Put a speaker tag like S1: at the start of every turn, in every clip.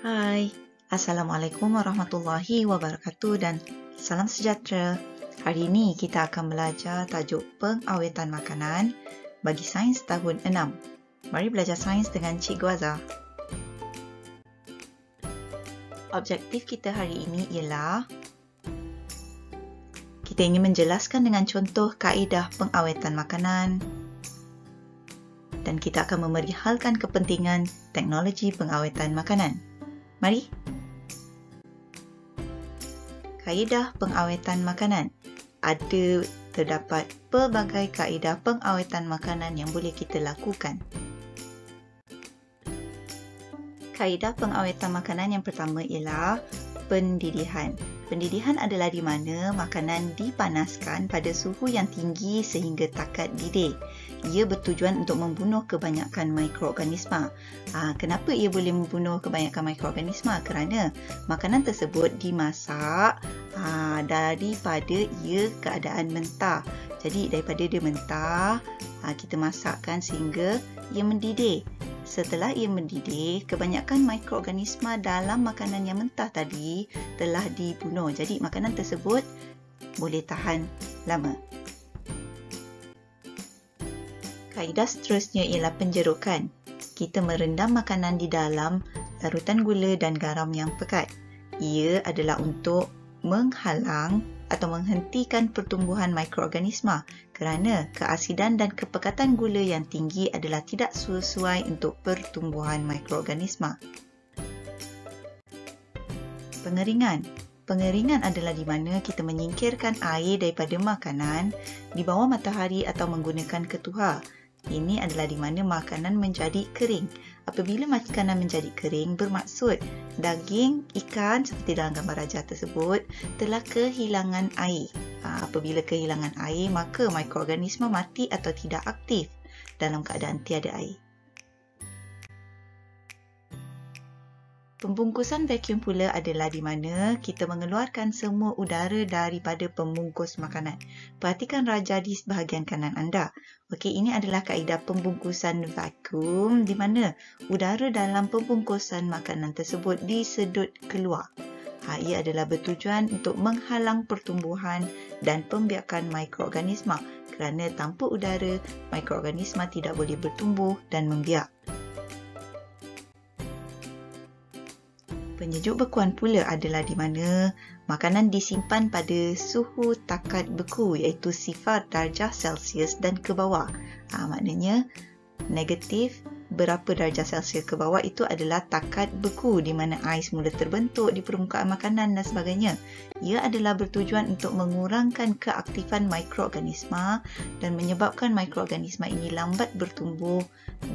S1: Hai, Assalamualaikum warahmatullahi wabarakatuh dan salam sejahtera. Hari ini kita akan belajar tajuk pengawetan makanan bagi sains tahun 6. Mari belajar sains dengan Cikgu Azhar. Objektif kita hari ini ialah kita ingin menjelaskan dengan contoh kaedah pengawetan makanan dan kita akan memerihalkan kepentingan teknologi pengawetan makanan. Mari. Kaedah pengawetan makanan. Terdapat pelbagai kaedah pengawetan makanan yang boleh kita lakukan. Kaedah pengawetan makanan yang pertama ialah pendidihan. Pendidihan adalah di mana makanan dipanaskan pada suhu yang tinggi sehingga takat didih. Ia bertujuan untuk membunuh kebanyakan mikroorganisma. Kenapa ia boleh membunuh kebanyakan mikroorganisma? Kerana makanan tersebut dimasak daripada ia keadaan mentah. Jadi daripada dia mentah, kita masakkan sehingga ia mendidih. Setelah ia mendidih, kebanyakan mikroorganisma dalam makanan yang mentah tadi telah dibunuh. Jadi makanan tersebut boleh tahan lama. Kaedah seterusnya ialah penjerukan. Kita merendam makanan di dalam larutan gula dan garam yang pekat. Ia adalah untuk menghalang atau menghentikan pertumbuhan mikroorganisma kerana keasidan dan kepekatan gula yang tinggi adalah tidak sesuai untuk pertumbuhan mikroorganisma. Pengeringan. Pengeringan adalah di mana kita menyingkirkan air daripada makanan di bawah matahari atau menggunakan ketuhar. Ini adalah di mana makanan menjadi kering. Apabila makanan menjadi kering, bermaksud daging, ikan seperti dalam gambar rajah tersebut telah kehilangan air. Apabila kehilangan air, maka mikroorganisma mati atau tidak aktif dalam keadaan tiada air. Pembungkusan vacuum pula adalah di mana kita mengeluarkan semua udara daripada pembungkus makanan. Perhatikan raja di bahagian kanan anda. Okey, ini adalah kaedah pembungkusan vacuum di mana udara dalam pembungkusan makanan tersebut disedut keluar. Ia adalah bertujuan untuk menghalang pertumbuhan dan pembiakan mikroorganisma kerana tanpa udara, mikroorganisma tidak boleh bertumbuh dan membiak. Penyejuk bekuan pula adalah di mana makanan disimpan pada suhu takat beku iaitu 0 darjah Celsius dan ke bawah. Maknanya negatif berapa darjah Celsius ke bawah itu adalah takat beku di mana ais mula terbentuk di permukaan makanan dan sebagainya. Ia adalah bertujuan untuk mengurangkan keaktifan mikroorganisma dan menyebabkan mikroorganisma ini lambat bertumbuh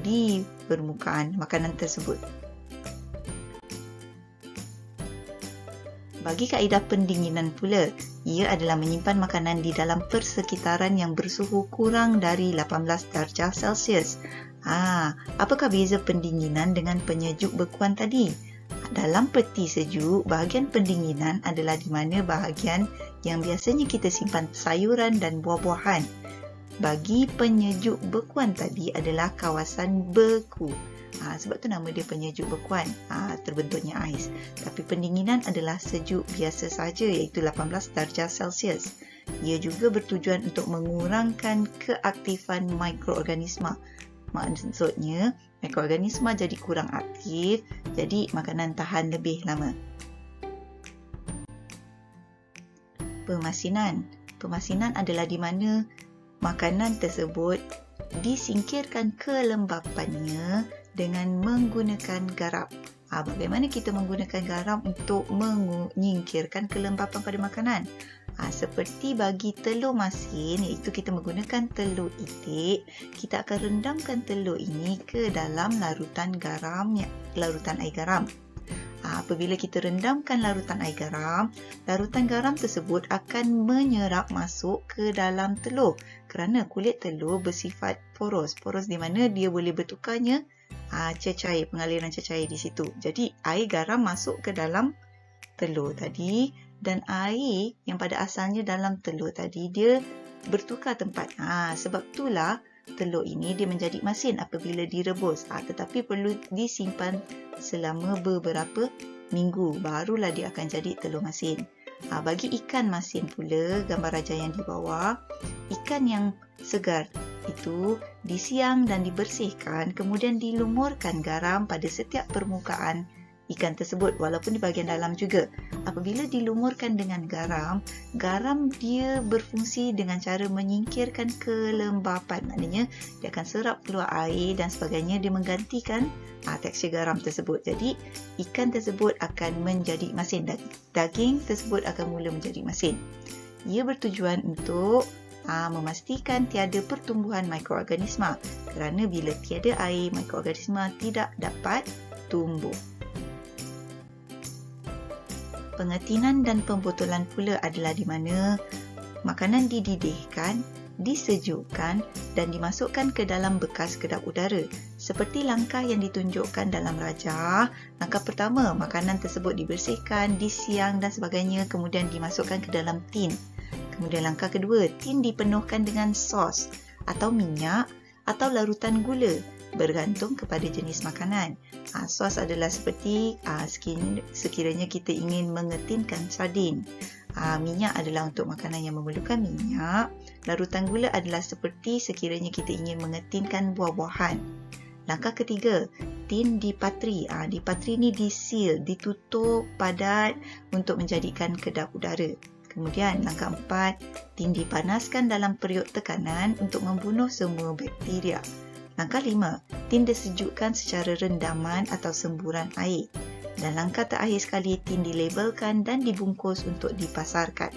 S1: di permukaan makanan tersebut. Bagi kaedah pendinginan pula, ia adalah menyimpan makanan di dalam persekitaran yang bersuhu kurang dari 18 darjah Celsius. Apakah beza pendinginan dengan penyejuk bekuan tadi? Dalam peti sejuk, bahagian pendinginan adalah di mana bahagian yang biasanya kita simpan sayuran dan buah-buahan. Bagi penyejuk bekuan tadi adalah kawasan beku. Sebab tu nama dia penyejuk bekuan, terbentuknya ais. Tapi pendinginan adalah sejuk biasa saja iaitu 18 darjah Celsius. Ia juga bertujuan untuk mengurangkan keaktifan mikroorganisma. Maksudnya, mikroorganisma jadi kurang aktif, jadi makanan tahan lebih lama. Pemasinan. Pemasinan adalah di mana makanan tersebut disingkirkan kelembapannya dengan menggunakan garam. Bagaimana kita menggunakan garam untuk menyingkirkan kelembapan pada makanan? Seperti bagi telur masin, iaitu kita menggunakan telur itik, kita akan rendamkan telur ini ke dalam larutan air garam. Apabila kita rendamkan larutan garam tersebut akan menyerap masuk ke dalam telur kerana kulit telur bersifat poros di mana dia boleh bertukarnya cecair, pengaliran cecair di situ. Jadi air garam masuk ke dalam telur tadi dan air yang pada asalnya dalam telur tadi dia bertukar tempat. Sebab itulah telur ini dia menjadi masin apabila direbus. Tetapi perlu disimpan selama beberapa minggu, barulah dia akan jadi telur masin. Bagi ikan masin pula, gambar raja yang di bawah, ikan yang segar itu disiang dan dibersihkan, kemudian dilumurkan garam pada setiap permukaan ikan tersebut walaupun di bahagian dalam juga. Apabila dilumurkan dengan garam, garam dia berfungsi dengan cara menyingkirkan kelembapan. Maknanya dia akan serap keluar air dan sebagainya, dia menggantikan tekstur garam tersebut. Jadi ikan tersebut akan menjadi masin, daging tersebut akan mula menjadi masin. Ia bertujuan untuk memastikan tiada pertumbuhan mikroorganisma, kerana bila tiada air, mikroorganisma tidak dapat tumbuh. Pengertinan dan pembotolan pula adalah di mana makanan dididihkan, disejukkan dan dimasukkan ke dalam bekas kedap udara. Seperti langkah yang ditunjukkan dalam raja, langkah pertama, makanan tersebut dibersihkan, disiang dan sebagainya, kemudian dimasukkan ke dalam tin. Kemudian langkah kedua, tin dipenuhkan dengan sos atau minyak atau larutan gula, bergantung kepada jenis makanan. Sos adalah seperti sekiranya kita ingin mengetinkan sardin. Minyak adalah untuk makanan yang memerlukan minyak. Larutan gula adalah seperti sekiranya kita ingin mengetinkan buah-buahan. Langkah ketiga, tin dipatri. Dipatri ni disil, ditutup padat untuk menjadikan kedap udara. Kemudian langkah 4, tin dipanaskan dalam periuk tekanan untuk membunuh semua bakteria. Langkah 5, tin disejukkan secara rendaman atau semburan air. Dan langkah terakhir sekali, tin dilabelkan dan dibungkus untuk dipasarkan.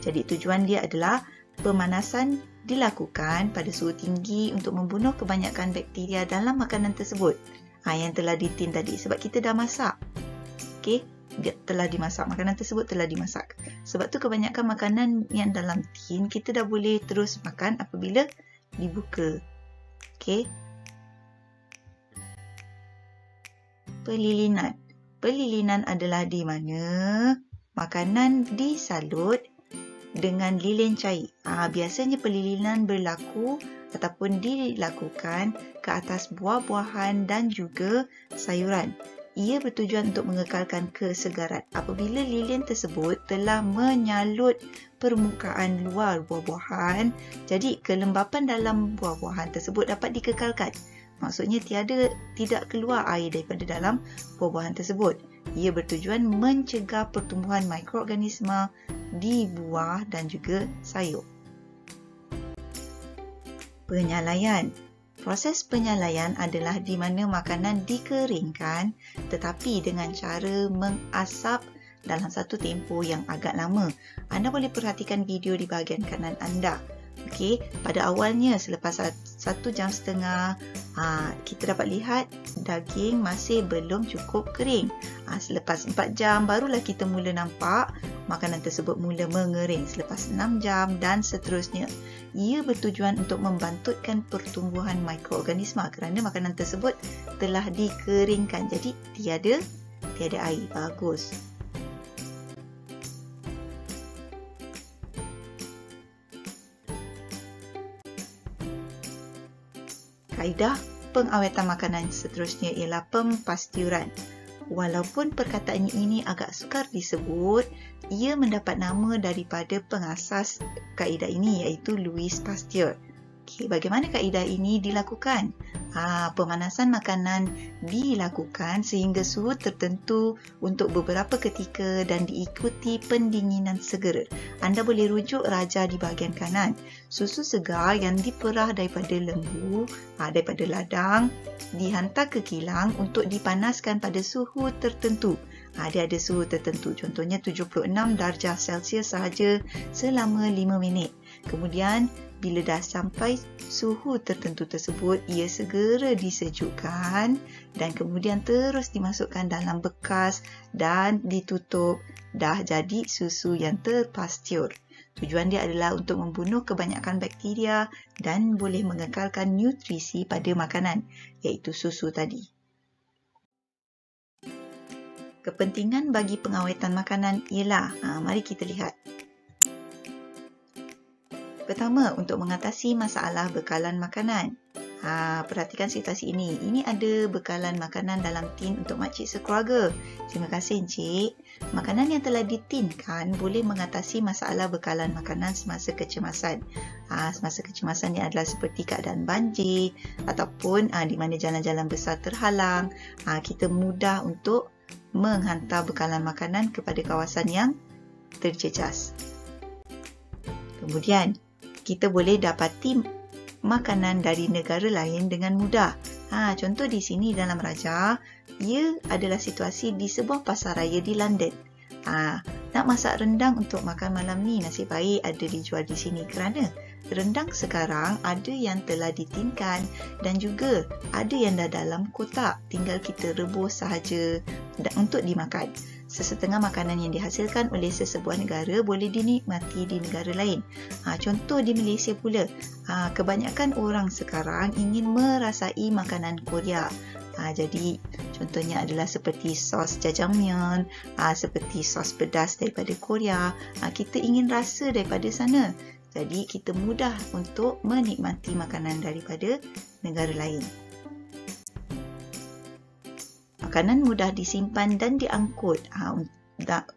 S1: Jadi tujuan dia adalah pemanasan dilakukan pada suhu tinggi untuk membunuh kebanyakan bakteria dalam makanan tersebut. Yang telah ditin tadi, sebab kita dah masak. Okey, dia telah dimasak, makanan tersebut telah dimasak. Sebab tu kebanyakan makanan yang dalam tin kita dah boleh terus makan apabila dibuka. Okey. Pelilinan. Pelilinan adalah di mana makanan disalut dengan lilin cair. Biasanya pelilinan berlaku ataupun dilakukan ke atas buah-buahan dan juga sayuran. Ia bertujuan untuk mengekalkan kesegaran. Apabila lilin tersebut telah menyalut permukaan luar buah-buahan, jadi kelembapan dalam buah-buahan tersebut dapat dikekalkan. Maksudnya tidak keluar air daripada dalam buah-buahan tersebut. Ia bertujuan mencegah pertumbuhan mikroorganisma di buah dan juga sayur. Penyalaian. Proses penyalaian adalah di mana makanan dikeringkan tetapi dengan cara mengasap dalam satu tempoh yang agak lama. Anda boleh perhatikan video di bahagian kanan anda. Okey, pada awalnya selepas 1.5 jam, kita dapat lihat daging masih belum cukup kering. Selepas 4 jam barulah kita mula nampak makanan tersebut mula mengering. Selepas 6 jam dan seterusnya. Ia bertujuan untuk membantutkan pertumbuhan mikroorganisma kerana makanan tersebut telah dikeringkan. Jadi tiada air. Bagus. Kaedah pengawetan makanan seterusnya ialah pempastiuran. Walaupun perkataan ini agak sukar disebut, ia mendapat nama daripada pengasas kaedah ini iaitu Louis Pasteur. Okey, bagaimana kaedah ini dilakukan? Pemanasan makanan dilakukan sehingga suhu tertentu untuk beberapa ketika dan diikuti pendinginan segera. Anda boleh rujuk raja di bahagian kanan. Susu segar yang diperah daripada lembu, daripada ladang, dihantar ke kilang untuk dipanaskan pada suhu tertentu. Dia ada suhu tertentu, contohnya 76 darjah Celsius sahaja selama 5 minit. Kemudian bila dah sampai suhu tertentu tersebut, ia segera disejukkan dan kemudian terus dimasukkan dalam bekas dan ditutup. Dah jadi susu yang terpastiur. Tujuan dia adalah untuk membunuh kebanyakan bakteria dan boleh mengekalkan nutrisi pada makanan, iaitu susu tadi. Kepentingan bagi pengawetan makanan ialah, mari kita lihat. Pertama, untuk mengatasi masalah bekalan makanan. Perhatikan situasi ini. Ini ada bekalan makanan dalam tin untuk makcik sekeluarga. Terima kasih, Encik. Makanan yang telah ditinkan boleh mengatasi masalah bekalan makanan semasa kecemasan. Semasa kecemasan ni adalah seperti keadaan banjir ataupun di mana jalan-jalan besar terhalang. Kita mudah untuk menghantar bekalan makanan kepada kawasan yang terjejas. Kemudian, kita boleh dapati makanan dari negara lain dengan mudah. Contoh di sini dalam Raja, ia adalah situasi di sebuah pasar raya di London. Nak masak rendang untuk makan malam ni, nasib baik ada dijual di sini kerana rendang sekarang ada yang telah ditinkan dan juga ada yang dah dalam kotak. Tinggal kita rebus sahaja untuk dimakan. Sesetengah makanan yang dihasilkan oleh sesebuah negara boleh dinikmati di negara lain. Contoh di Malaysia pula, kebanyakan orang sekarang ingin merasai makanan Korea. Jadi contohnya adalah seperti sos jajangmyeon, seperti sos pedas daripada Korea. Kita ingin rasa daripada sana. Jadi kita mudah untuk menikmati makanan daripada negara lain. Makanan mudah disimpan dan diangkut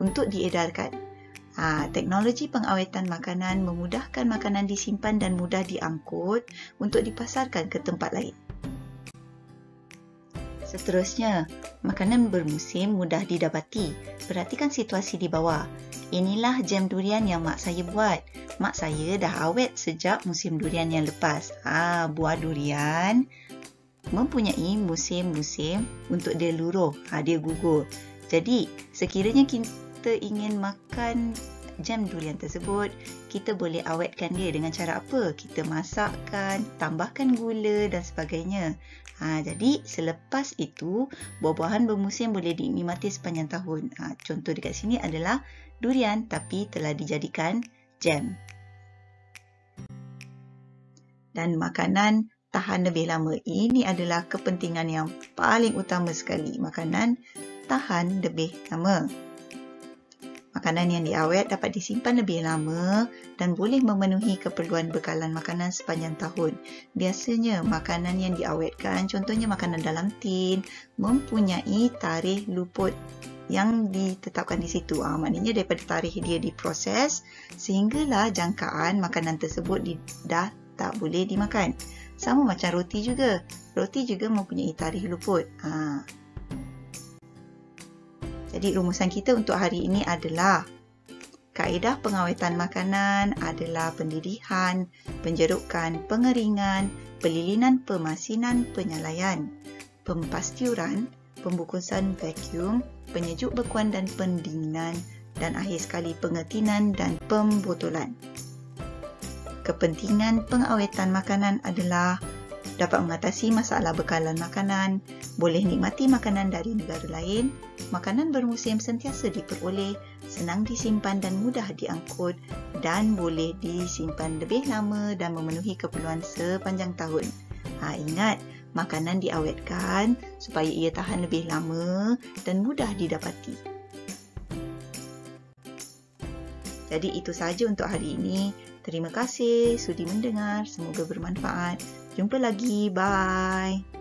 S1: untuk diedarkan. Teknologi pengawetan makanan memudahkan makanan disimpan dan mudah diangkut untuk dipasarkan ke tempat lain. Seterusnya, makanan bermusim mudah didapati. Perhatikan situasi di bawah. Inilah jam durian yang mak saya buat. Mak saya dah awet sejak musim durian yang lepas. Buah durian mempunyai musim-musim untuk dia luruh, dia gugur. Jadi, sekiranya kita ingin makan jam durian tersebut, kita boleh awetkan dia dengan cara apa? Kita masakkan, tambahkan gula dan sebagainya. Jadi, selepas itu, buah-buahan bermusim boleh dinikmati sepanjang tahun. Contoh dekat sini adalah durian tapi telah dijadikan jam. Dan makanan tahan lebih lama. Ini adalah kepentingan yang paling utama sekali. Makanan tahan lebih lama. Makanan yang diawet dapat disimpan lebih lama dan boleh memenuhi keperluan bekalan makanan sepanjang tahun. Biasanya makanan yang diawetkan, contohnya makanan dalam tin, mempunyai tarikh luput yang ditetapkan di situ. Maknanya daripada tarikh dia diproses sehinggalah jangkaan makanan tersebut dah tak boleh dimakan. Sama macam roti juga. Roti juga mempunyai tarikh luput. Jadi rumusan kita untuk hari ini adalah kaedah pengawetan makanan adalah pendedihan, penjerukan, pengeringan, pelilinan pemasinan penyalaian, pempastiuran, pembungkusan vacuum, penyejuk bekuan dan pendinginan, dan akhir sekali pengetinan dan pembotolan. Kepentingan pengawetan makanan adalah dapat mengatasi masalah bekalan makanan, boleh nikmati makanan dari negara lain, makanan bermusim sentiasa diperoleh, senang disimpan dan mudah diangkut, dan boleh disimpan lebih lama dan memenuhi keperluan sepanjang tahun. Ingat, makanan diawetkan supaya ia tahan lebih lama dan mudah didapati. Jadi itu sahaja untuk hari ini. Terima kasih sudi mendengar. Semoga bermanfaat. Jumpa lagi. Bye.